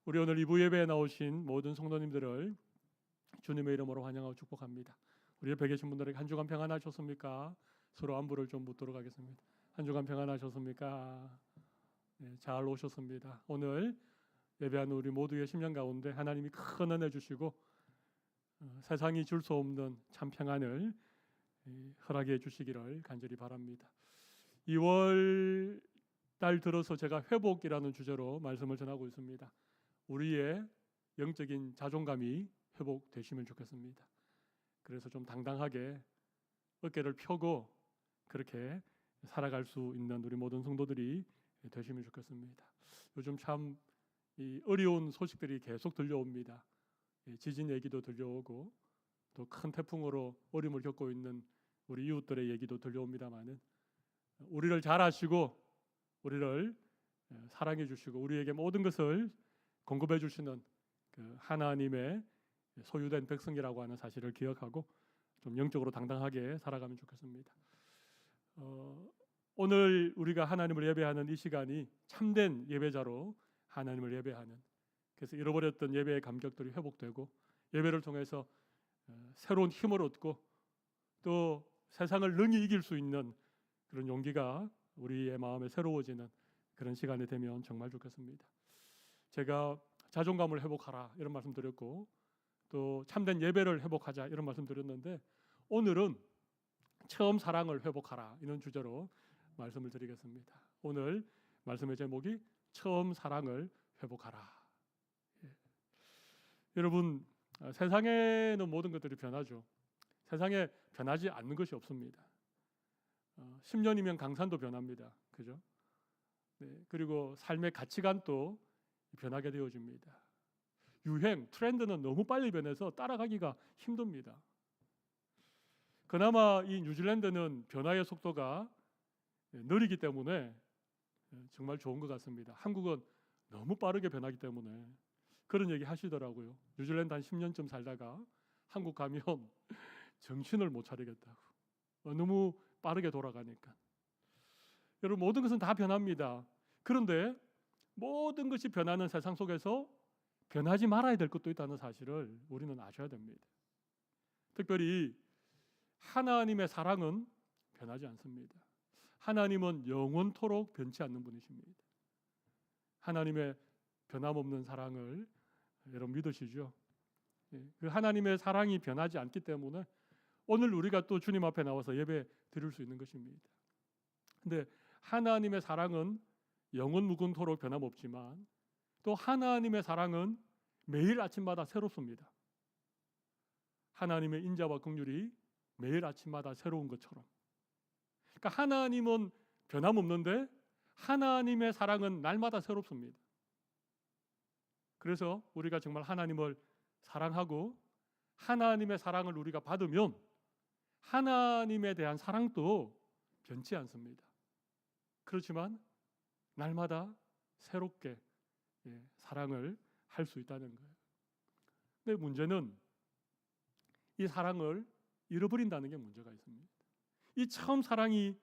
우리 오늘 2부 예배에 나오신 모든 성도님들을 주님의 이름으로 환영하고 축복합니다. 우리 옆에 계신 분들에게 한 주간 평안하셨습니까? 서로 안부를 좀 묻도록 하겠습니다. 한 주간 평안하셨습니까? 네, 잘 오셨습니다. 오늘 예배하는 우리 모두의 심령 가운데 하나님이 큰 은혜 주시고 세상이 줄 수 없는 참 평안을 허락해 주시기를 간절히 바랍니다. 2월 달 들어서 제가 회복이라는 주제로 말씀을 전하고 있습니다. 우리의 영적인 자존감이 회복되시면 좋겠습니다. 그래서 좀 당당하게 어깨를 펴고 그렇게 살아갈 수 있는 우리 모든 성도들이 되시면 좋겠습니다. 요즘 참 어려운 소식들이 계속 들려옵니다. 지진 얘기도 들려오고 또 큰 태풍으로 어려움을 겪고 있는 우리 이웃들의 얘기도 들려옵니다만은 우리를 잘 아시고 우리를 사랑해 주시고 우리에게 모든 것을 공급해 주시는 그 하나님의 소유된 백성이라고 하는 사실을 기억하고 좀 영적으로 당당하게 살아가면 좋겠습니다. 오늘 우리가 하나님을 예배하는 이 시간이 참된 예배자로 하나님을 예배하는, 그래서 잃어버렸던 예배의 감격들이 회복되고 예배를 통해서 새로운 힘을 얻고 또 세상을 능히 이길 수 있는 그런 용기가 우리의 마음에 새로워지는 그런 시간이 되면 정말 좋겠습니다. 제가 자존감을 회복하라 이런 말씀 드렸고 또 참된 예배를 회복하자 이런 말씀 드렸는데 오늘은 처음 사랑을 회복하라 이런 주제로 말씀을 드리겠습니다. 오늘 말씀의 제목이 처음 사랑을 회복하라. 여러분, 세상에는 모든 것들이 변하죠. 세상에 변하지 않는 것이 없습니다. 10년이면 강산도 변합니다. 그죠? 네, 그리고 삶의 가치관도 변하게 되어집니다. 유행, 트렌드는 너무 빨리 변해서 따라가기가 힘듭니다. 그나마 이 뉴질랜드는 변화의 속도가 느리기 때문에 정말 좋은 것 같습니다. 한국은 너무 빠르게 변하기 때문에 그런 얘기 하시더라고요. 뉴질랜드 한 10년쯤 살다가 한국 가면 정신을 못 차리겠다고. 너무 빠르게 돌아가니까. 여러분, 모든 것은 다 변합니다. 그런데 모든 것이 변하는 세상 속에서 변하지 말아야 될 것도 있다는 사실을 우리는 아셔야 됩니다. 특별히 하나님의 사랑은 변하지 않습니다. 하나님은 영원토록 변치 않는 분이십니다. 하나님의 변함없는 사랑을 여러분 믿으시죠? 그 하나님의 사랑이 변하지 않기 때문에 오늘 우리가 또 주님 앞에 나와서 예배 드릴 수 있는 것입니다. 근데 하나님의 사랑은 영원 무궁토록 변함없지만 또 하나님의 사랑은 매일 아침마다 새롭습니다. 하나님의 인자와 긍휼이 매일 아침마다 새로운 것처럼. 그러니까 하나님은 변함없는데 하나님의 사랑은 날마다 새롭습니다. 그래서 우리가 정말 하나님을 사랑하고 하나님의 사랑을 우리가 받으면 하나님에 대한 사랑도 변치 않습니다. 그렇지만 날마다 새롭게 사랑을 할 수 있다는 거예요. 근데 문제는 이 사랑을 잃어버린다는 게 문제가 있습니다. 이 처음 사랑이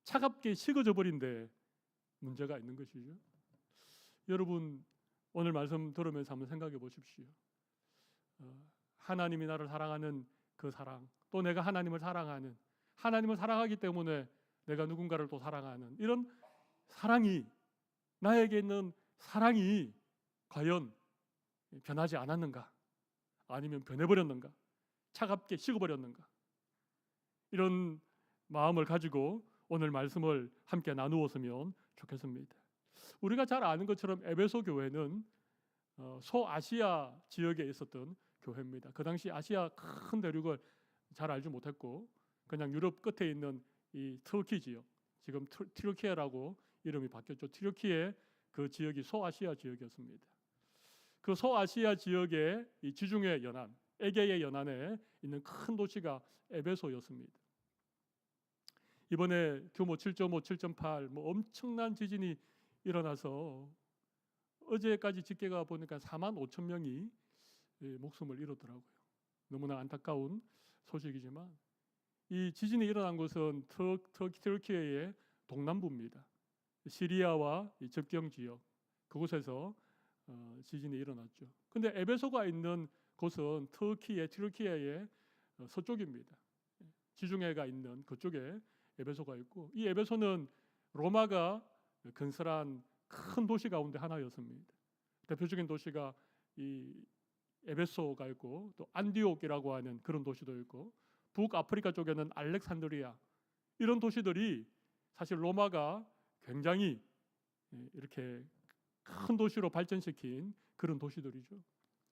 차갑게 식어져 버린데 문제가 있는 것이죠. 여러분, 오늘 말씀 들으면서 한번 생각해 보십시오. 하나님이 나를 사랑하는 그 사랑, 또 내가 하나님을 사랑하는, 하나님을 사랑하기 때문에 내가 누군가를 또 사랑하는 이런 사랑이, 나에게 있는 사랑이 과연 변하지 않았는가? 아니면 변해버렸는가? 차갑게 식어버렸는가? 이런 마음을 가지고 오늘 말씀을 함께 나누었으면 좋겠습니다. 우리가 잘 아는 것처럼 에베소 교회는 소아시아 지역에 있었던 교회입니다. 그 당시 아시아 큰 대륙을 잘 알지 못했고 그냥 유럽 끝에 있는 이 터키 지역, 지금 튀르키예라고 이름이 바뀌었죠. 튀르키예 그 지역이 소아시아 지역이었습니다. 그 소아시아 지역의 이 지중해 연안, 에게의 연안에 있는 큰 도시가 에베소였습니다. 이번에 규모 7.5, 7.8 엄청난 지진이 일어나서 어제까지 집계가 보니까 4만 5천 명이 목숨을 잃었더라고요. 너무나 안타까운 소식이지만 이 지진이 일어난 곳은 튀르키예의 동남부입니다. 시리아와 접경 지역 그곳에서 지진이 일어났죠. 근데 에베소가 있는 곳은 튀르키예의 서쪽입니다. 지중해가 있는 그쪽에 에베소가 있고, 이 에베소는 로마가 건설한 큰 도시 가운데 하나였습니다. 대표적인 도시가 이 에베소가 있고, 또 안디옥이라고 하는 그런 도시도 있고, 북아프리카 쪽에는 알렉산드리아, 이런 도시들이 사실 로마가 굉장히 이렇게 큰 도시로 발전시킨 그런 도시들이죠.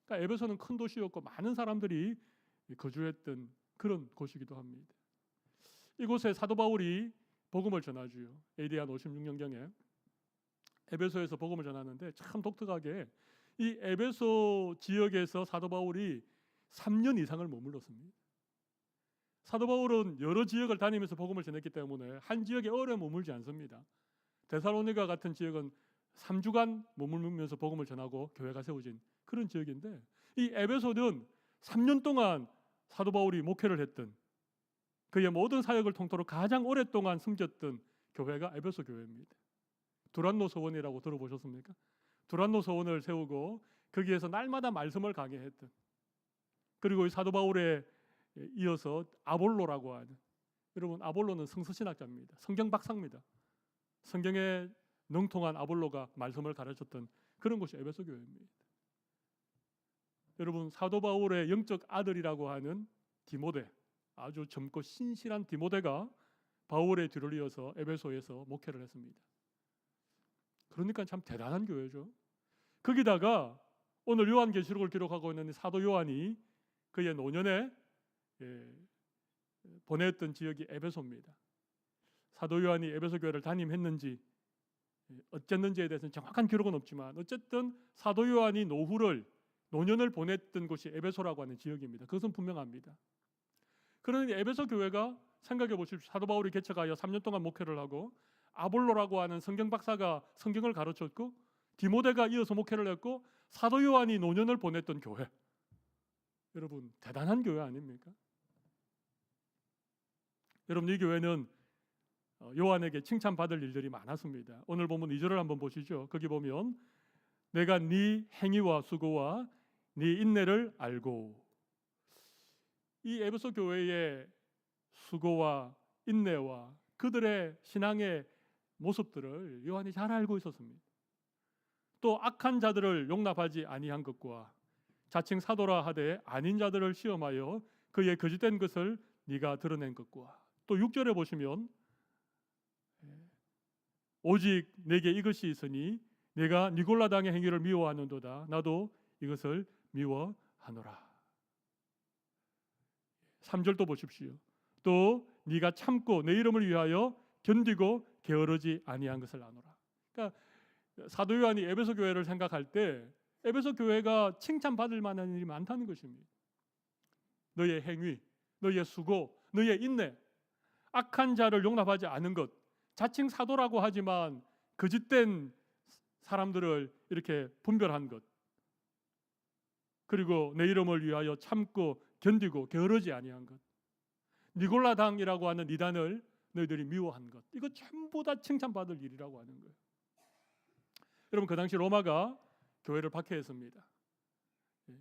그러니까 에베소는 큰 도시였고 많은 사람들이 거주했던 그런 곳이기도 합니다. 이곳에 사도 바울이 복음을 전하지요. AD 한 56년경에 에베소에서 복음을 전하는데, 참 독특하게 이 에베소 지역에서 사도 바울이 3년 이상을 머물렀습니다. 사도 바울은 여러 지역을 다니면서 복음을 전했기 때문에 한 지역에 오래 머물지 않습니다. 데살로니가 같은 지역은 3주간 머물면서 복음을 전하고 교회가 세워진 그런 지역인데, 이 에베소는 3년 동안 사도 바울이 목회를 했던, 그의 모든 사역을 통틀어 가장 오랫동안 숨겼던 교회가 에베소 교회입니다. 두란노 서원이라고 들어보셨습니까? 두란노 서원을 세우고 거기에서 날마다 말씀을 강해했던, 그리고 이 사도 바울에 이어서 아볼로라고 하는, 여러분 아볼로는 성서신학자입니다. 성경 박사입니다. 성경에 능통한 아볼로가 말씀을 가르쳤던 그런 곳이 에베소 교회입니다. 여러분 사도 바울의 영적 아들이라고 하는 디모데, 아주 젊고 신실한 디모데가 바울의 뒤를 이어서 에베소에서 목회를 했습니다. 그러니까 참 대단한 교회죠. 거기다가 오늘 요한계시록을 기록하고 있는 사도 요한이 그의 노년에 보냈던 지역이 에베소입니다. 사도 요한이 에베소 교회를 담임했는지 어쨌는지에 대해서는 정확한 기록은 없지만, 어쨌든 사도 요한이 노년을 보냈던 곳이 에베소라고 하는 지역입니다. 그것은 분명합니다. 그러니 에베소 교회가 생각해 보십시오. 사도 바울이 개척하여 3년 동안 목회를 하고, 아볼로라고 하는 성경 박사가 성경을 가르쳤고, 디모데가 이어서 목회를 했고, 사도 요한이 노년을 보냈던 교회. 여러분 대단한 교회 아닙니까? 여러분 이 교회는 요한에게 칭찬받을 일들이 많았습니다. 오늘 보면 2절을 한번 보시죠. 거기 보면 내가 네 행위와 수고와 네 인내를 알고, 이 에베소 교회의 수고와 인내와 그들의 신앙의 모습들을 요한이 잘 알고 있었습니다. 또 악한 자들을 용납하지 아니한 것과 자칭 사도라 하되 아닌 자들을 시험하여 그의 거짓된 것을 네가 드러낸 것과, 또 6절에 보시면 오직 내게 이것이 있으니 내가 니골라당의 행위를 미워하는도다. 나도 이것을 미워하노라. 3절도 보십시오. 또 네가 참고 내 이름을 위하여 견디고 게으르지 아니한 것을 아노라. 그러니까 사도 요한이 에베소 교회를 생각할 때 에베소 교회가 칭찬받을 만한 일이 많다는 것입니다. 너의 행위, 너의 수고, 너의 인내, 악한 자를 용납하지 않은 것, 자칭 사도라고 하지만 거짓된 사람들을 이렇게 분별한 것, 그리고 내 이름을 위하여 참고 견디고 게으르지 아니한 것, 니골라당이라고 하는 이단을 너희들이 미워한 것, 이거 전부 다 칭찬받을 일이라고 하는 거예요. 여러분 그 당시 로마가 교회를 박해했습니다.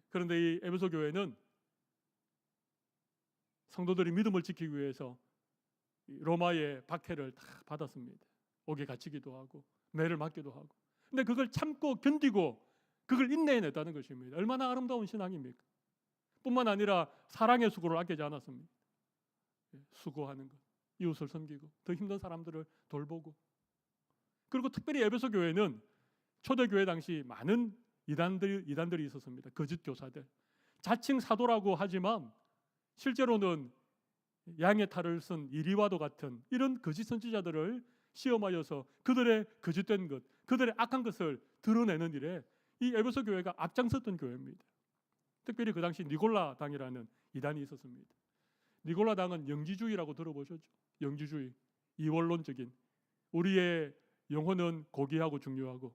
그런데 이 에베소 교회는 성도들이 믿음을 지키기 위해서 로마의 박해를 다 받았습니다. 옥에 갇히기도 하고 매를 맞기도 하고. 근데 그걸 참고 견디고 그걸 인내해냈다는 것입니다. 얼마나 아름다운 신앙입니까? 뿐만 아니라 사랑의 수고를 아끼지 않았습니다. 수고하는 것, 이웃을 섬기고 더 힘든 사람들을 돌보고. 그리고 특별히 에베소 교회는 초대교회 당시 많은 이단들이 있었습니다. 거짓 교사들, 자칭 사도라고 하지만 실제로는 양의 탈을 쓴 이리와도 같은 이런 거짓 선지자들을 시험하여서 그들의 거짓된 것, 그들의 악한 것을 드러내는 일에 이 에베소 교회가 앞장섰던 교회입니다. 특별히 그 당시 니골라당이라는 이단이 있었습니다. 니골라당은 영지주의라고 들어보셨죠? 영지주의, 이원론적인, 우리의 영혼은 고귀하고 중요하고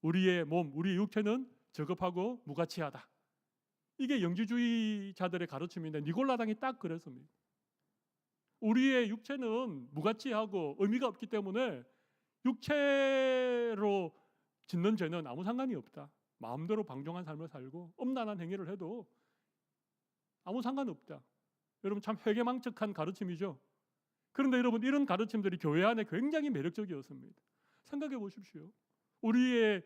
우리의 몸, 우리의 육체는 저급하고 무가치하다. 이게 영지주의자들의 가르침인데 니골라당이 딱 그랬습니다. 우리의 육체는 무가치하고 의미가 없기 때문에 육체로 짓는 죄는 아무 상관이 없다. 마음대로 방종한 삶을 살고 엄란한 행위를 해도 아무 상관없다. 여러분 참 회개망측한 가르침이죠. 그런데 여러분 이런 가르침들이 교회 안에 굉장히 매력적이었습니다. 생각해 보십시오. 우리의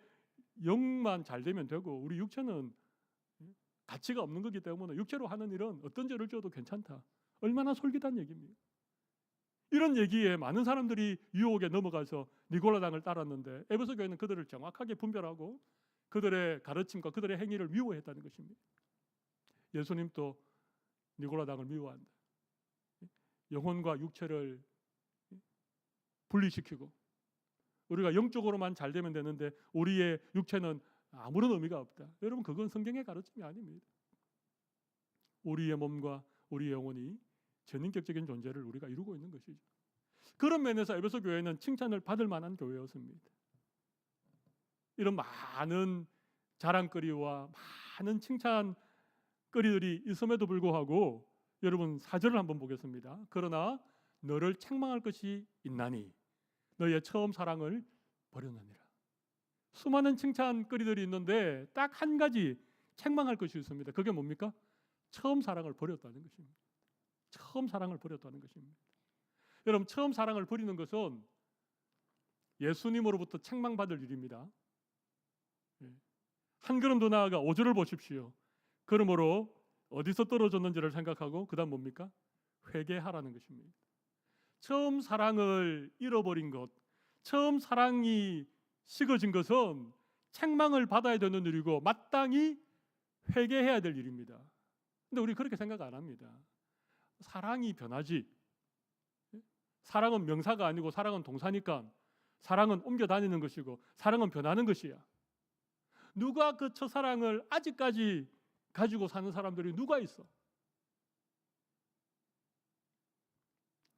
영만 잘 되면 되고 우리 육체는 가치가 없는 거기 때문에 육체로 하는 일은 어떤 죄를 지어도 괜찮다. 얼마나 솔깃한 얘기입니까? 이런 얘기에 많은 사람들이 유혹에 넘어가서 니골라당을 따랐는데 에베소 교회는 그들을 정확하게 분별하고 그들의 가르침과 그들의 행위를 미워했다는 것입니다. 예수님도 니골라당을 미워한다. 영혼과 육체를 분리시키고 우리가 영적으로만 잘 되면 되는데 우리의 육체는 아무런 의미가 없다. 여러분 그건 성경의 가르침이 아닙니다. 우리의 몸과 우리의 영혼이 전인격적인 존재를 우리가 이루고 있는 것이죠. 그런 면에서 에베소 교회는 칭찬을 받을 만한 교회였습니다. 이런 많은 자랑거리와 많은 칭찬거리들이 있음에도 불구하고 여러분 4절을 한번 보겠습니다. 그러나 너를 책망할 것이 있나니 너의 처음 사랑을 버렸느니라. 수많은 칭찬거리들이 있는데 딱 한 가지 책망할 것이 있습니다. 그게 뭡니까? 처음 사랑을 버렸다는 것입니다. 처음 사랑을 버렸다는 것입니다. 여러분 처음 사랑을 버리는 것은 예수님으로부터 책망받을 일입니다. 한 걸음 더 나아가 5절을 보십시오. 그러므로 어디서 떨어졌는지를 생각하고 그 다음 뭡니까? 회개하라는 것입니다. 처음 사랑을 잃어버린 것, 처음 사랑이 식어진 것은 책망을 받아야 되는 일이고 마땅히 회개해야 될 일입니다. 근데 우리 그렇게 생각 안 합니다. 사랑이 변하지. 사랑은 명사가 아니고 사랑은 동사니까 사랑은 옮겨 다니는 것이고 사랑은 변하는 것이야. 누가 그 첫사랑을 아직까지 가지고 사는 사람들이 누가 있어?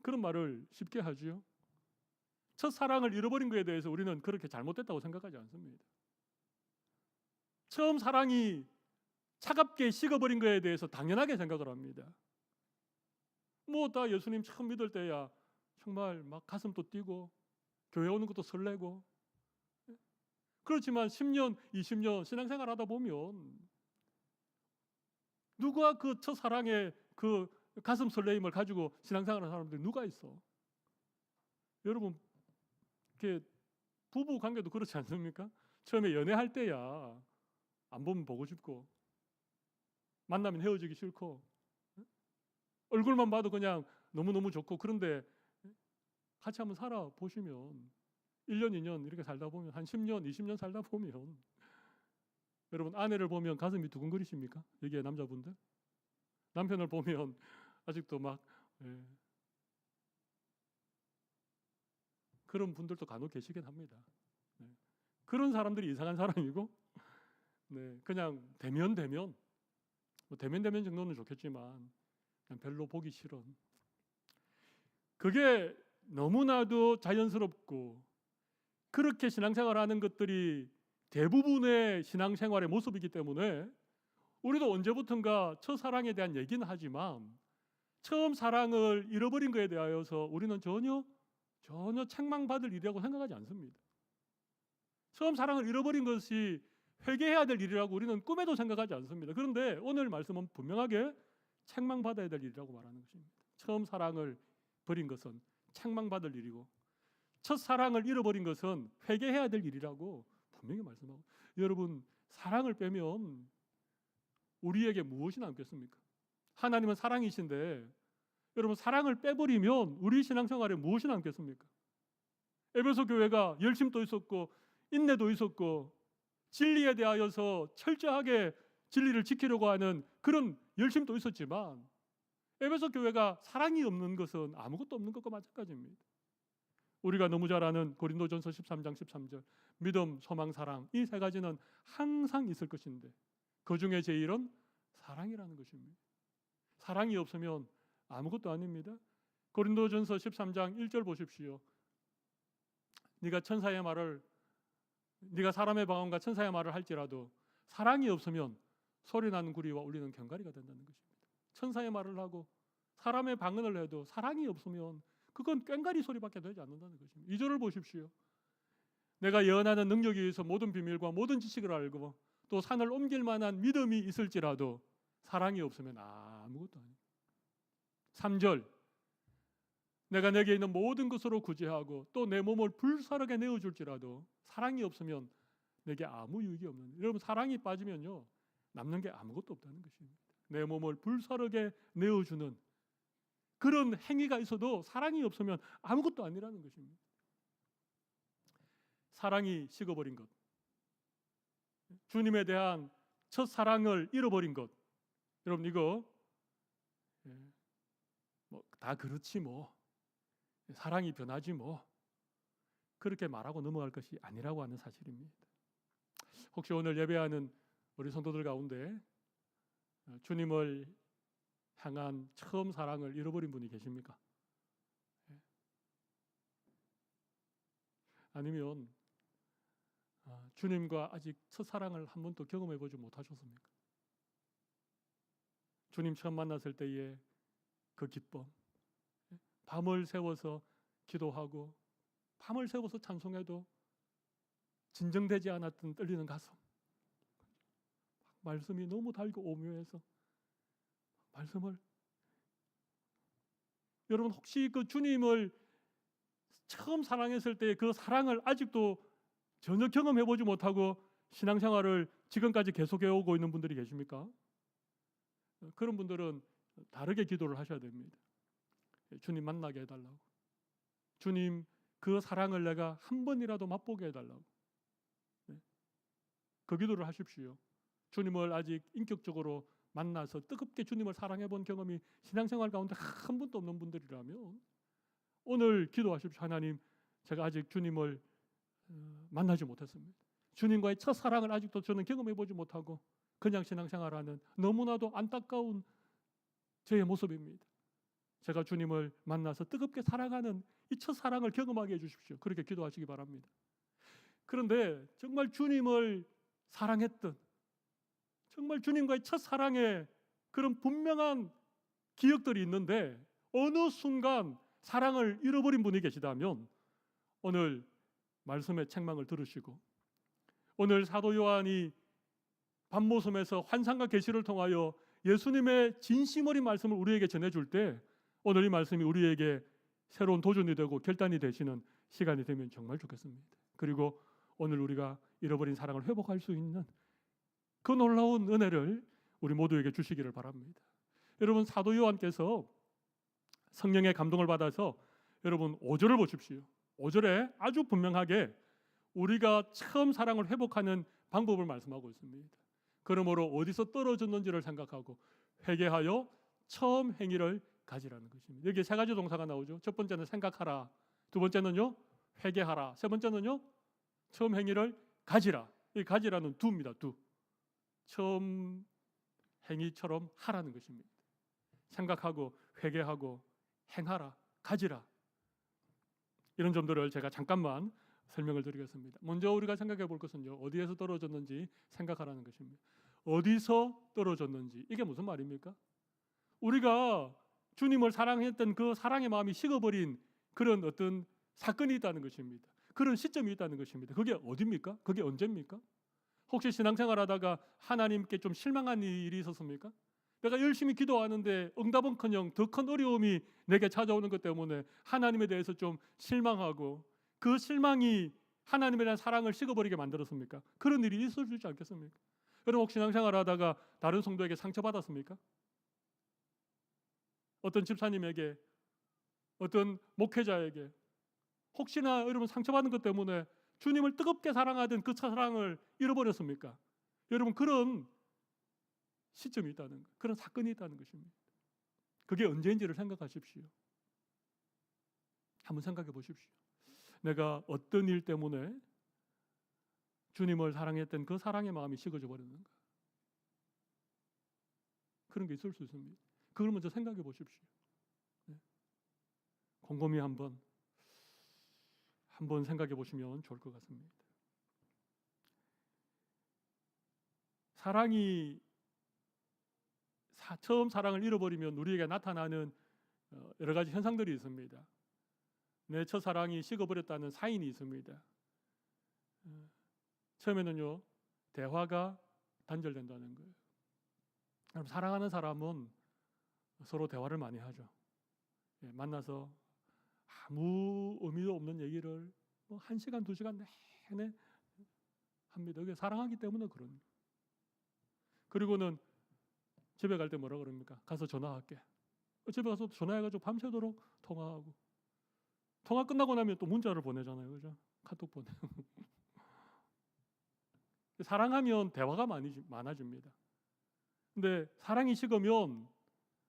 그런 말을 쉽게 하지요. 첫사랑을 잃어버린 것에 대해서 우리는 그렇게 잘못됐다고 생각하지 않습니다. 처음 사랑이 차갑게 식어버린 것에 대해서 당연하게 생각을 합니다. 뭐 다 예수님 처음 믿을 때야 정말 막 가슴도 뛰고 교회 오는 것도 설레고 그렇지만 10년, 20년 신앙생활 하다 보면 누가 그 첫사랑의 그 가슴 설레임을 가지고 신앙생활하는 사람들이 누가 있어? 여러분 이렇게 부부 관계도 그렇지 않습니까? 처음에 연애할 때야 안 보면 보고 싶고 만나면 헤어지기 싫고 얼굴만 봐도 그냥 너무너무 좋고 그런데 같이 한번 살아보시면 1년, 2년 이렇게 살다 보면 한 10년, 20년 살다 보면 여러분 아내를 보면 가슴이 두근거리십니까? 여기에 남자분들? 남편을 보면 아직도 막 그런 분들도 간혹 계시긴 합니다. 그런 사람들이 이상한 사람이고 그냥 대면 뭐 대면 정도는 좋겠지만 그냥 별로 보기 싫은 그게 너무나도 자연스럽고 그렇게 신앙생활하는 것들이 대부분의 신앙생활의 모습이기 때문에 우리도 언제부턴가 첫사랑에 대한 얘기는 하지만 처음 사랑을 잃어버린 것에 대하여서 우리는 전혀 책망받을 일이라고 생각하지 않습니다. 처음 사랑을 잃어버린 것이 회개해야 될 일이라고 우리는 꿈에도 생각하지 않습니다. 그런데 오늘 말씀은 분명하게 책망받아야 될 일이라고 말하는 것입니다. 처음 사랑을 버린 것은 책망받을 일이고 첫사랑을 잃어버린 것은 회개해야 될 일이라고 분명히 말씀하고 여러분 사랑을 빼면 우리에게 무엇이 남겠습니까? 하나님은 사랑이신데 여러분 사랑을 빼버리면 우리 신앙생활에 무엇이 남겠습니까? 에베소 교회가 열심도 있었고 인내도 있었고 진리에 대하여서 철저하게 진리를 지키려고 하는 그런 열심도 있었지만 에베소 교회가 사랑이 없는 것은 아무것도 없는 것과 마찬가지입니다. 우리가 너무 잘 아는 고린도전서 13장 13절 믿음, 소망, 사랑 이 세 가지는 항상 있을 것인데 그 중에 제일은 사랑이라는 것입니다. 사랑이 없으면 아무것도 아닙니다. 고린도전서 13장 1절 보십시오. 네가 사람의 방언과 천사의 말을 할지라도 사랑이 없으면 소리나는 구리와 울리는 견가리가 된다는 것입니다. 천사의 말을 하고 사람의 방언을 해도 사랑이 없으면 그건 꽹가리 소리밖에 되지 않는다는 것입니다. 2절을 보십시오. 내가 예언하는 능력에 의해서 모든 비밀과 모든 지식을 알고 또 산을 옮길 만한 믿음이 있을지라도 사랑이 없으면 아무것도 아니에요. 3절, 내가 내게 있는 모든 것으로 구제하고 또 내 몸을 불사르게 내어줄지라도 사랑이 없으면 내게 아무 유익이 없는. 여러분, 사랑이 빠지면요 남는 게 아무것도 없다는 것입니다. 내 몸을 불사르게 내어주는 그런 행위가 있어도 사랑이 없으면 아무것도 아니라는 것입니다. 사랑이 식어버린 것, 주님에 대한 첫 사랑을 잃어버린 것, 여러분 이거 다 그렇지 뭐, 사랑이 변하지 뭐, 그렇게 말하고 넘어갈 것이 아니라고 하는 사실입니다. 혹시 오늘 예배하는 우리 성도들 가운데 주님을 향한 처음 사랑을 잃어버린 분이 계십니까? 아니면 주님과 아직 첫사랑을 한 번도 경험해 보지 못하셨습니까? 주님 처음 만났을 때의 그 기쁨, 밤을 새워서 기도하고 밤을 새워서 찬송해도 진정되지 않았던 떨리는 가슴, 말씀이 너무 달고 오묘해서 말씀을, 여러분 혹시 그 주님을 처음 사랑했을 때 그 사랑을 아직도 전혀 경험해 보지 못하고 신앙생활을 지금까지 계속해 오고 있는 분들이 계십니까? 그런 분들은 다르게 기도를 하셔야 됩니다. 주님 만나게 해달라고, 주님 그 사랑을 내가 한 번이라도 맛보게 해달라고, 그 기도를 하십시오. 주님을 아직 인격적으로 만나서 뜨겁게 주님을 사랑해 본 경험이 신앙생활 가운데 한 번도 없는 분들이라면 오늘 기도하십시오. 하나님, 제가 아직 주님을 만나지 못했습니다. 주님과의 첫 사랑을 아직도 저는 경험해 보지 못하고 그냥 신앙생활하는 너무나도 안타까운 저의 모습입니다. 제가 주님을 만나서 뜨겁게 사랑하는 이 첫 사랑을 경험하게 해주십시오. 그렇게 기도하시기 바랍니다. 그런데 정말 주님을 사랑했던, 정말 주님과의 첫 사랑의 그런 분명한 기억들이 있는데 어느 순간 사랑을 잃어버린 분이 계시다면 오늘 말씀의 책망을 들으시고, 오늘 사도 요한이 밤모섬에서 환상과 계시를 통하여 예수님의 진심 어린 말씀을 우리에게 전해줄 때 오늘 이 말씀이 우리에게 새로운 도전이 되고 결단이 되시는 시간이 되면 정말 좋겠습니다. 그리고 오늘 우리가 잃어버린 사랑을 회복할 수 있는 그 놀라운 은혜를 우리 모두에게 주시기를 바랍니다. 여러분, 사도 요한께서 성령의 감동을 받아서 여러분 5절을 보십시오. 5절에 아주 분명하게 우리가 처음 사랑을 회복하는 방법을 말씀하고 있습니다. 그러므로 어디서 떨어졌는지를 생각하고 회개하여 처음 행위를 가지라는 것입니다. 여기 세 가지 동사가 나오죠. 첫 번째는 생각하라, 두 번째는요 회개하라, 세 번째는요 처음 행위를 가지라. 이 가지라는 두입니다. 두. 처음 행위처럼 하라는 것입니다. 생각하고 회개하고 행하라, 가지라. 이런 점들을 제가 잠깐만 설명을 드리겠습니다. 먼저 우리가 생각해 볼 것은요, 어디에서 떨어졌는지 생각하라는 것입니다. 어디서 떨어졌는지, 이게 무슨 말입니까? 우리가 주님을 사랑했던 그 사랑의 마음이 식어버린 그런 어떤 사건이 있다는 것입니다. 그런 시점이 있다는 것입니다. 그게 어디입니까? 그게 언제입니까? 혹시 신앙생활하다가 하나님께 좀 실망한 일이 있었습니까? 내가 열심히 기도하는데 응답은커녕 더 큰 어려움이 내게 찾아오는 것 때문에 하나님에 대해서 좀 실망하고 그 실망이 하나님에 대한 사랑을 식어버리게 만들었습니까? 그런 일이 있어주지 않겠습니까? 여러분 혹시 신앙생활하다가 다른 성도에게 상처받았습니까? 어떤 집사님에게, 어떤 목회자에게 혹시나 여러분 상처받은 것 때문에 주님을 뜨겁게 사랑하던 그 사랑을 잃어버렸습니까? 여러분 그런 시점이 있다는 것, 그런 사건이 있다는 것입니다. 그게 언제인지를 생각하십시오. 한번 생각해 보십시오. 내가 어떤 일 때문에 주님을 사랑했던 그 사랑의 마음이 식어져 버렸는가? 그런 게 있을 수 있습니다. 그걸 먼저 생각해 보십시오. 곰곰이 한번 생각해 보시면 좋을 것 같습니다. 사랑이 처음 사랑을 잃어버리면 우리에게 나타나는 여러 가지 현상들이 있습니다. 내 첫사랑이 식어버렸다는 사인이 있습니다. 처음에는요, 대화가 단절된다는 거예요. 여러분, 사랑하는 사람은 서로 대화를 많이 하죠. 만나서 아무 의미도 없는 얘기를 1시간, 2시간 내내 합니다. 그게 사랑하기 때문에 그런 거예요. 그리고는 집에 갈 때 뭐라 그럽니까? 가서 전화할게. 집에 가서 전화해가지고 밤새도록 통화하고, 통화 끝나고 나면 또 문자를 보내잖아요. 그죠? 카톡 보내고. 사랑하면 대화가 많아집니다. 근데 사랑이 식으면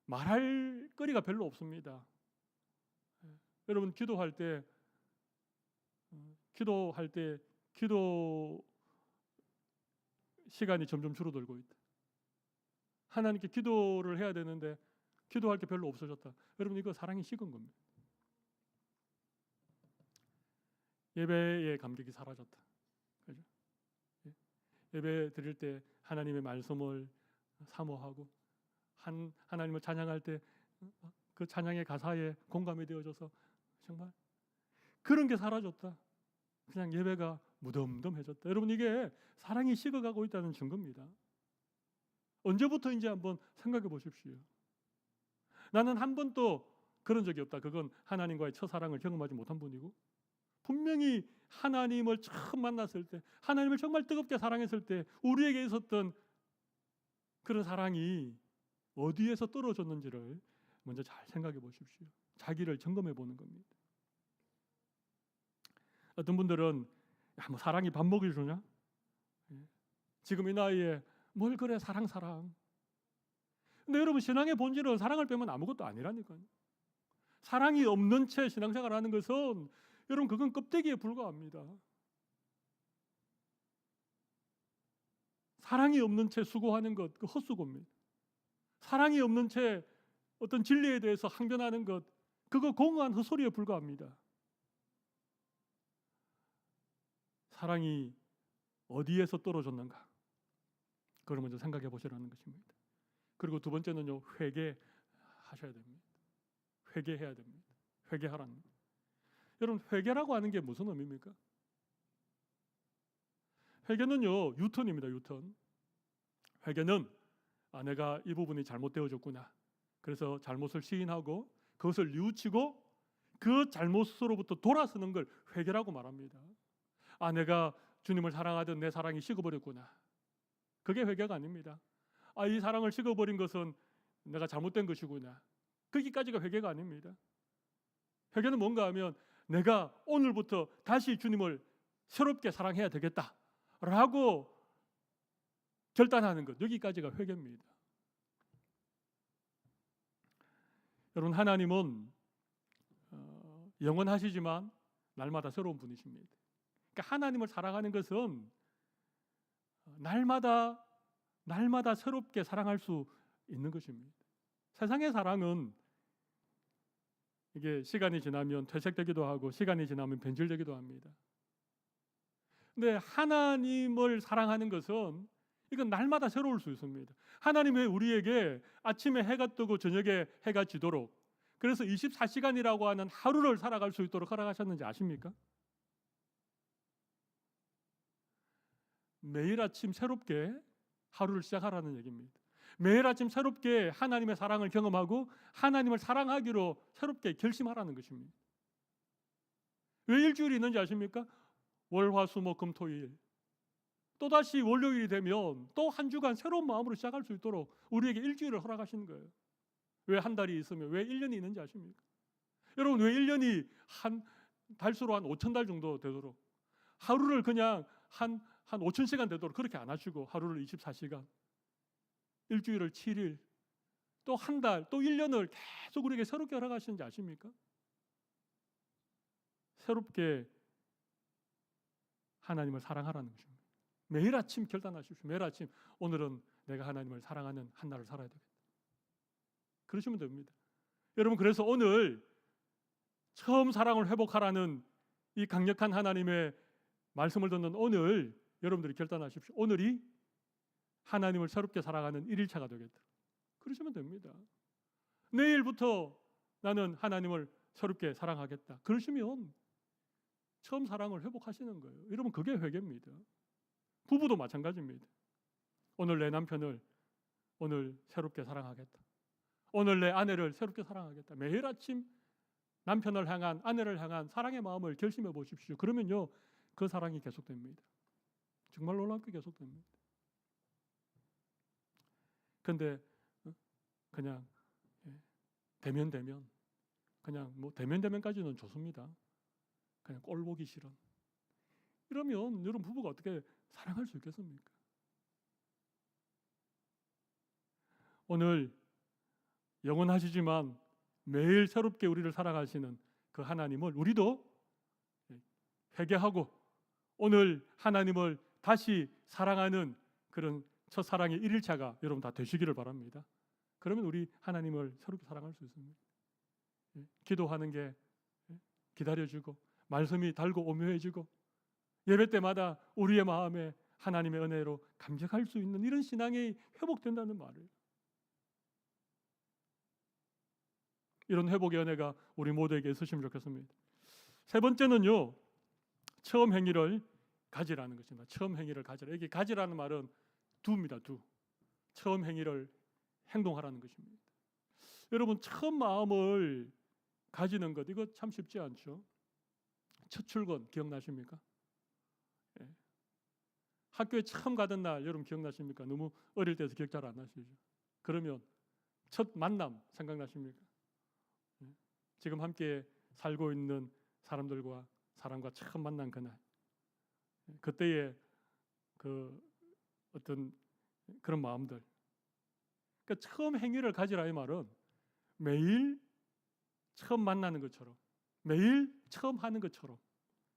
말할 거리가 별로 없습니다. 여러분, 기도할 때 기도 시간이 점점 줄어들고 있다. 하나님께 기도를 해야 되는데 기도할 게 별로 없어졌다. 여러분, 이거 사랑이 식은 겁니다. 예배의 감격이 사라졌다. 그죠? 예배 드릴 때 하나님의 말씀을 사모하고 하나님을 찬양할 때 그 찬양의 가사에 공감이 되어져서 정말 그런 게 사라졌다. 그냥 예배가 무덤덤해졌다. 여러분, 이게 사랑이 식어가고 있다는 증거입니다. 언제부터인지 한번 생각해 보십시오. 나는 한 번도 그런 적이 없다. 그건 하나님과의 첫사랑을 경험하지 못한 분이고, 분명히 하나님을 처음 만났을 때, 하나님을 정말 뜨겁게 사랑했을 때 우리에게 있었던 그런 사랑이 어디에서 떨어졌는지를 먼저 잘 생각해 보십시오. 자기를 점검해 보는 겁니다. 어떤 분들은 뭐 사랑이 밥 먹이 주냐? 지금 이 나이에 뭘 그래 사랑. 근데 여러분, 신앙의 본질은 사랑을 빼면 아무것도 아니라니까요. 사랑이 없는 채 신앙생활하는 것은 여러분, 그건 껍데기에 불과합니다. 사랑이 없는 채 수고하는 것, 그 헛수고입니다. 사랑이 없는 채 어떤 진리에 대해서 항변하는 것, 그거 공허한 헛소리에 불과합니다. 사랑이 어디에서 떨어졌는가? 그걸 먼저 생각해 보시라는 것입니다. 그리고 두 번째는요, 회개하셔야 됩니다. 회개해야 됩니다. 회개하라는 것. 여러분, 회개라고 하는 게 무슨 의미입니까? 회개는요, 유턴입니다. 유턴. 회개는 내가 이 부분이 잘못되어졌구나. 그래서 잘못을 시인하고 그것을 뉘우치고 그 잘못으로부터 돌아서는 걸 회개라고 말합니다. 내가 주님을 사랑하던 내 사랑이 식어버렸구나. 그게 회개가 아닙니다. 이 사랑을 식어버린 것은 내가 잘못된 것이구나. 거기까지가 회개가 아닙니다. 회개는 뭔가 하면 내가 오늘부터 다시 주님을 새롭게 사랑해야 되겠다라고 결단하는 것, 여기까지가 회개입니다. 여러분, 하나님은 영원하시지만 날마다 새로운 분이십니다. 그러니까 하나님을 사랑하는 것은 날마다 새롭게 사랑할 수 있는 것입니다. 세상의 사랑은 이게 시간이 지나면 퇴색되기도 하고 시간이 지나면 변질되기도 합니다. 근데 하나님을 사랑하는 것은 이건 날마다 새로울 수 있습니다. 하나님이 우리에게 아침에 해가 뜨고 저녁에 해가 지도록, 그래서 24시간이라고 하는 하루를 살아갈 수 있도록 허락하셨는지 아십니까? 매일 아침 새롭게 하루를 시작하라는 얘기입니다. 매일 아침 새롭게 하나님의 사랑을 경험하고 하나님을 사랑하기로 새롭게 결심하라는 것입니다. 왜 일주일이 있는지 아십니까? 월, 화, 수, 목, 금, 토, 일. 또다시 월요일이 되면 또 한 주간 새로운 마음으로 시작할 수 있도록 우리에게 일주일을 허락하시는 거예요. 왜 한 달이 있으면 왜 1년이 있는지 아십니까? 여러분, 왜 1년이 한 달수로 한 5,000달 정도 되도록, 하루를 그냥 한 5,000시간 되도록 그렇게 안 하시고 하루를 24시간, 일주일을 7일, 또 한 달, 또 1년을 계속 우리에게 새롭게 허락하시는지 아십니까? 새롭게 하나님을 사랑하라는 것입니다. 매일 아침 결단하십시오. 매일 아침 오늘은 내가 하나님을 사랑하는 한 날을 살아야 되겠다. 그러시면 됩니다. 여러분, 그래서 오늘 처음 사랑을 회복하라는 이 강력한 하나님의 말씀을 듣는 오늘 여러분들이 결단하십시오. 오늘이 하나님을 새롭게 사랑하는 1일차가 되겠다. 그러시면 됩니다. 내일부터 나는 하나님을 새롭게 사랑하겠다. 그러시면 처음 사랑을 회복하시는 거예요. 여러분, 그게 회개입니다. 부부도 마찬가지입니다. 오늘 내 남편을 오늘 새롭게 사랑하겠다. 오늘 내 아내를 새롭게 사랑하겠다. 매일 아침 남편을 향한, 아내를 향한 사랑의 마음을 결심해 보십시오. 그러면요, 그 사랑이 계속됩니다. 정말 놀랍게 계속됩니다. 근데 그냥 대면 그냥 뭐 대면까지는 좋습니다. 그냥 꼴 보기 싫은. 이러면 여러분 부부가 어떻게 사랑할 수 있겠습니까? 오늘 영원하시지만 매일 새롭게 우리를 사랑하시는 그 하나님을 우리도 회개하고 오늘 하나님을 다시 사랑하는 그런 첫사랑의 1일차가 여러분 다 되시기를 바랍니다. 그러면 우리 하나님을 새롭게 사랑할 수 있습니다. 기도하는 게 기다려주고 말씀이 달고 오묘해지고 예배 때마다 우리의 마음에 하나님의 은혜로 감격할 수 있는 이런 신앙이 회복된다는 말이에요. 이런 회복의 은혜가 우리 모두에게 있으시면 좋겠습니다. 세 번째는요, 처음 행위를 가지라는 것입니다. 처음 행위를 가지라. 여기 가지라는 말은 두입니다. 두. 처음 행위를 행동하라는 것입니다. 여러분 처음 마음을 가지는 것 이거 참 쉽지 않죠. 첫 출근 기억나십니까? 예. 학교에 처음 가던 날 여러분 기억나십니까? 너무 어릴 때서 기억 잘 안 나시죠? 그러면 첫 만남 생각나십니까? 예. 지금 함께 살고 있는 사람과 처음 만난 그날, 그때의 그 어떤 그런 마음들. 그러니까 처음 행위를 가지라 이 말은 매일 처음 만나는 것처럼, 매일 처음 하는 것처럼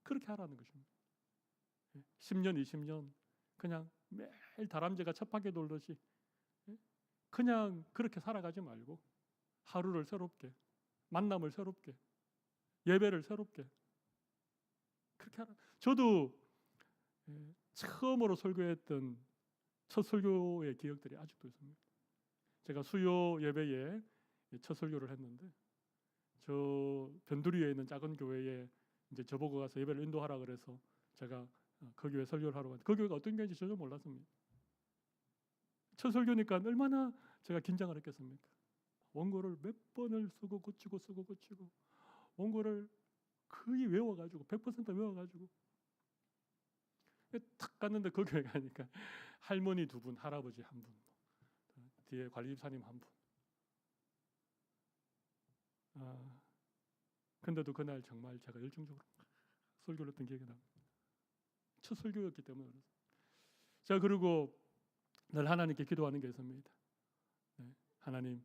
그렇게 하라는 것입니다. 10년, 20년 그냥 매일 다람쥐가 첫 바퀴 돌듯이 그냥 그렇게 살아가지 말고 하루를 새롭게, 만남을 새롭게, 예배를 새롭게 그렇게 하라. 저도 처음으로 설교했던 첫 설교의 기억들이 아직도 있습니다. 제가 수요 예배에 첫 설교를 했는데 저 변두리에 있는 작은 교회에 이제 저보고 가서 예배를 인도하라 그래서 제가 그 교회 설교를 하러 갔는데 그 교회가 어떤 교회인지 전혀 몰랐습니다. 첫 설교니까 얼마나 제가 긴장을 했겠습니까? 원고를 몇 번을 쓰고 고치고 원고를 거의 외워가지고 100% 외워가지고 탁 갔는데 그 교회 가니까 할머니 2분, 할아버지 1분, 뒤에 관리집사님 1분. 근데도 그날 정말 제가 열정적으로 설교를 했던 기억이 납니다. 첫 설교였기 때문에 그래서. 자, 그리고 늘 하나님께 기도하는 게 있습니다. 하나님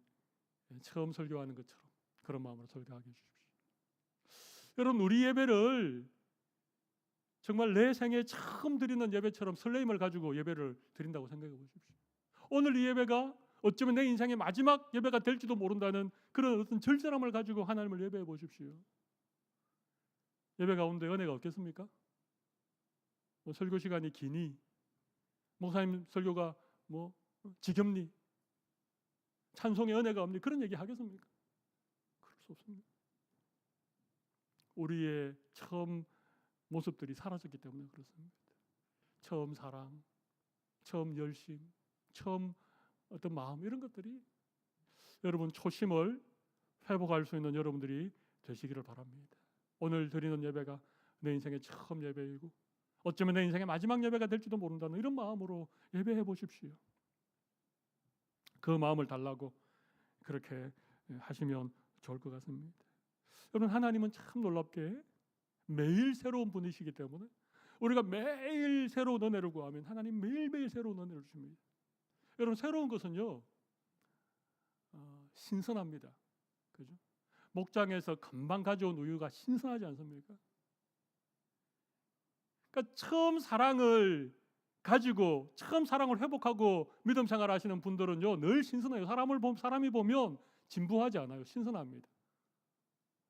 처음 설교하는 것처럼 그런 마음으로 설교하게 해주십시오. 여러분 우리 예배를 정말 내 생에 처음 드리는 예배처럼 설레임을 가지고 예배를 드린다고 생각해 보십시오. 오늘 이 예배가 어쩌면 내 인생의 마지막 예배가 될지도 모른다는 그런 어떤 절절함을 가지고 하나님을 예배해 보십시오. 예배 가운데 은혜가 없겠습니까? 뭐 설교 시간이 기니, 목사님 설교가 뭐 지겹니, 찬송의 은혜가 없니 그런 얘기 하겠습니까? 그럴 수 없습니다. 우리의 처음 모습들이 사라졌기 때문에 그렇습니다. 처음 사랑, 처음 열심, 처음 어떤 마음 이런 것들이 여러분 초심을 회복할 수 있는 여러분들이 되시기를 바랍니다. 오늘 드리는 예배가 내 인생의 처음 예배이고 어쩌면 내 인생의 마지막 예배가 될지도 모른다는 이런 마음으로 예배해 보십시오. 그 마음을 달라고 그렇게 하시면 좋을 것 같습니다. 여러분 하나님은 참 놀랍게 매일 새로운 분이시기 때문에 우리가 매일 새로운 은혜를 구하면 하나님 매일매일 새로운 은혜를 주십니다. 여러분 새로운 것은요 신선합니다. 그죠? 목장에서 금방 가져온 우유가 신선하지 않습니까? 그러니까 처음 사랑을 가지고 처음 사랑을 회복하고 믿음 생활 하시는 분들은요 늘 신선해요. 사람이 보면 진부하지 않아요. 신선합니다.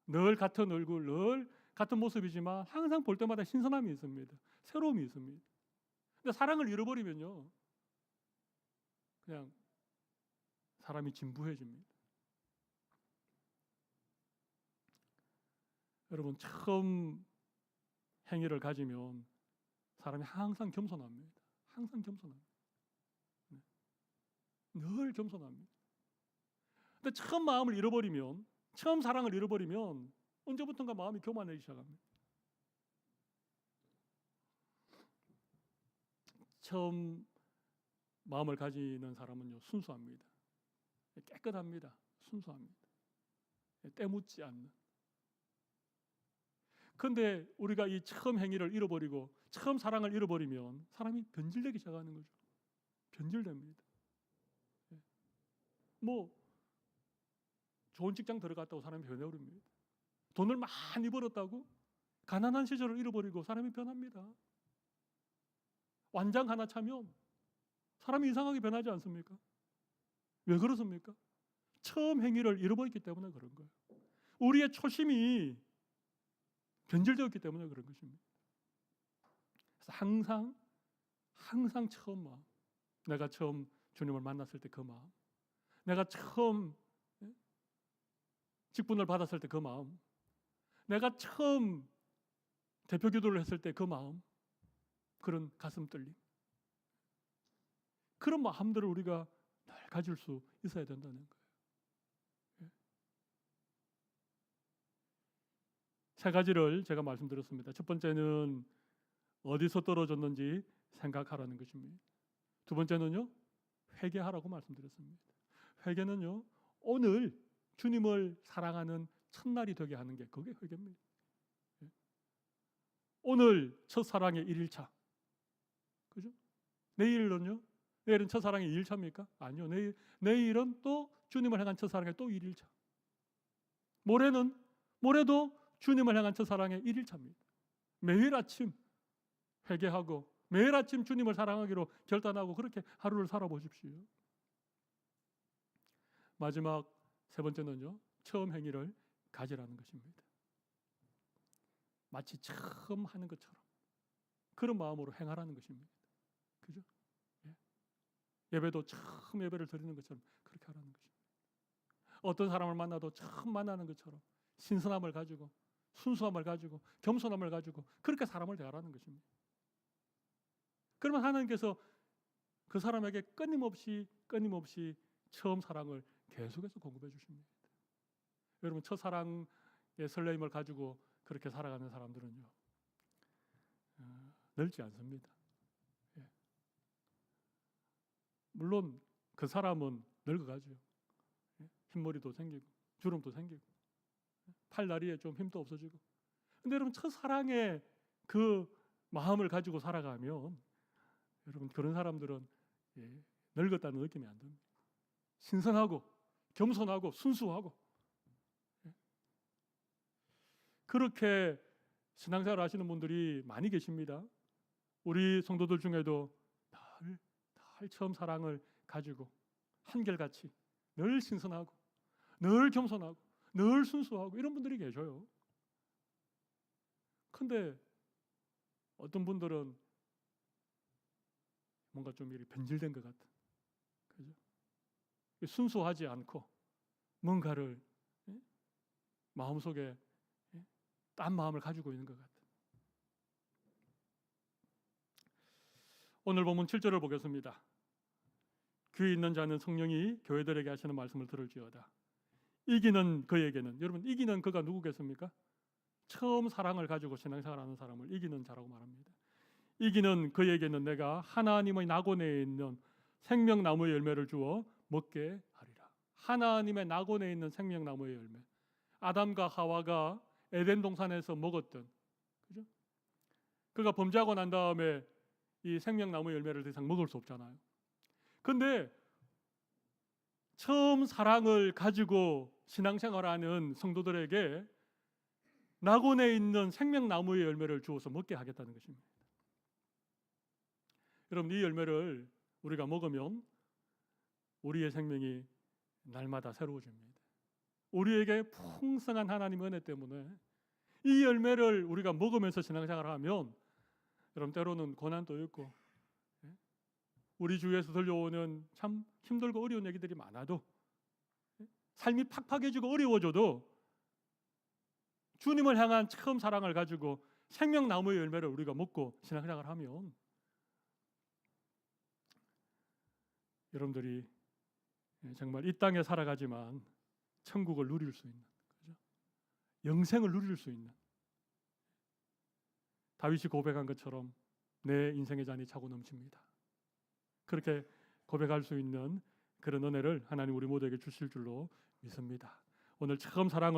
늘 같은 얼굴, 늘 같은 모습이지만 항상 볼 때마다 신선함이 있습니다. 새로움이 있습니다. 근데 사랑을 잃어버리면요 그냥 사람이 진부해집니다. 여러분 처음 행위를 가지면 사람이 항상 겸손합니다. 항상 겸손합니다. 늘 겸손합니다. 근데 처음 마음을 잃어버리면, 처음 사랑을 잃어버리면 언제부턴가 마음이 교만하기 시작합니다. 처음 마음을 가지는 사람은요, 순수합니다. 깨끗합니다. 순수합니다. 때묻지 않는. 그런데 우리가 이 처음 행위를 잃어버리고 처음 사랑을 잃어버리면 사람이 변질되기 시작하는 거죠. 변질됩니다. 뭐 좋은 직장 들어갔다고 사람이 변해버립니다. 돈을 많이 벌었다고 가난한 시절을 잃어버리고 사람이 변합니다. 완장 하나 차면 사람이 이상하게 변하지 않습니까? 왜 그렇습니까? 처음 행위를 잃어버렸기 때문에 그런 거예요. 우리의 초심이 변질되었기 때문에 그런 것입니다. 그래서 항상 처음 마음, 내가 처음 주님을 만났을 때 그 마음, 내가 처음 직분을 받았을 때 그 마음, 내가 처음 대표 기도를 했을 때 그 마음, 그런 가슴 떨림, 그런 마음들을 우리가 늘 가질 수 있어야 된다는 거예요. 세 가지를 제가 말씀드렸습니다. 첫 번째는 어디서 떨어졌는지 생각하라는 것입니다. 두 번째는요, 회개하라고 말씀드렸습니다. 회개는요, 오늘 주님을 사랑하는 첫날이 되게 하는 게 그게 회개입니다. 오늘 첫사랑의 1일차. 그죠? 내일은요? 내일은 첫사랑의 2일차입니까? 아니요. 내일은 또 주님을 향한 첫사랑의 또 1일차. 모레도 주님을 향한 첫사랑의 1일차입니다. 매일 아침 회개하고 매일 아침 주님을 사랑하기로 결단하고 그렇게 하루를 살아보십시오. 마지막 세 번째는요, 처음 행위를 가지라는 것입니다. 마치 처음 하는 것처럼 그런 마음으로 행하라는 것입니다. 그죠? 예배도 처음 예배를 드리는 것처럼 그렇게 하라는 것입니다. 어떤 사람을 만나도 처음 만나는 것처럼 신선함을 가지고 순수함을 가지고 겸손함을 가지고 그렇게 사람을 대하라는 것입니다. 그러면 하나님께서 그 사람에게 끊임없이 처음 사랑을 계속해서 공급해 주십니다. 여러분, 첫사랑의 설레임을 가지고 그렇게 살아가는 사람들은요, 늙지 않습니다. 물론 그 사람은 늙어가죠. 흰머리도 생기고 주름도 생기고 팔다리에 좀 힘도 없어지고. 근데 여러분, 첫사랑의 그 마음을 가지고 살아가면 여러분, 그런 사람들은 늙었다는 느낌이 안 듭니다. 신선하고 겸손하고 순수하고 그렇게 신앙생활 하시는 분들이 많이 계십니다. 우리 성도들 중에도 늘 처음 사랑을 가지고 한결같이 늘 신선하고 늘 겸손하고 늘 순수하고 이런 분들이 계셔요. 근데 어떤 분들은 뭔가 좀 이렇게 변질된 것 같은, 그죠? 순수하지 않고 뭔가를 마음속에 딴 마음을 가지고 있는 것 같은. 오늘 본문 7절을 보겠습니다. 귀 있는 자는 성령이 교회들에게 하시는 말씀을 들을지어다. 이기는 그에게는, 여러분, 이기는 그가 누구겠습니까? 처음 사랑을 가지고 신앙생활하는 사람을 이기는 자라고 말합니다. 이기는 그에게는 내가 하나님의 낙원에 있는 생명나무의 열매를 주어 먹게 하리라. 하나님의 낙원에 있는 생명나무의 열매. 아담과 하와가 에덴 동산에서 먹었던, 그죠? 그가 범죄하고 난 다음에 이 생명나무 열매를 더 이상 먹을 수 없잖아요. 근데 처음 사랑을 가지고 신앙생활하는 성도들에게 낙원에 있는 생명나무의 열매를 주어서 먹게 하겠다는 것입니다. 여러분, 이 열매를 우리가 먹으면 우리의 생명이 날마다 새로워집니다. 우리에게 풍성한 하나님 은혜 때문에 이 열매를 우리가 먹으면서 신앙생활을 하면 여러분, 때로는 고난도 있고 우리 주위에서 들려오는 참 힘들고 어려운 얘기들이 많아도 삶이 팍팍해지고 어려워져도 주님을 향한 처음 사랑을 가지고 생명나무의 열매를 우리가 먹고 신앙생활을 하면 여러분들이 정말 이 땅에 살아가지만 천국을 누릴 수 있는, 그죠? 영생을 누릴 수 있는, 다윗이 고백한 것처럼 내 인생의 잔이 차고 넘칩니다. 그렇게 고백할 수 있는 그런 은혜를 하나님 우리 모두에게 주실 줄로 믿습니다. 오늘 처음 사랑을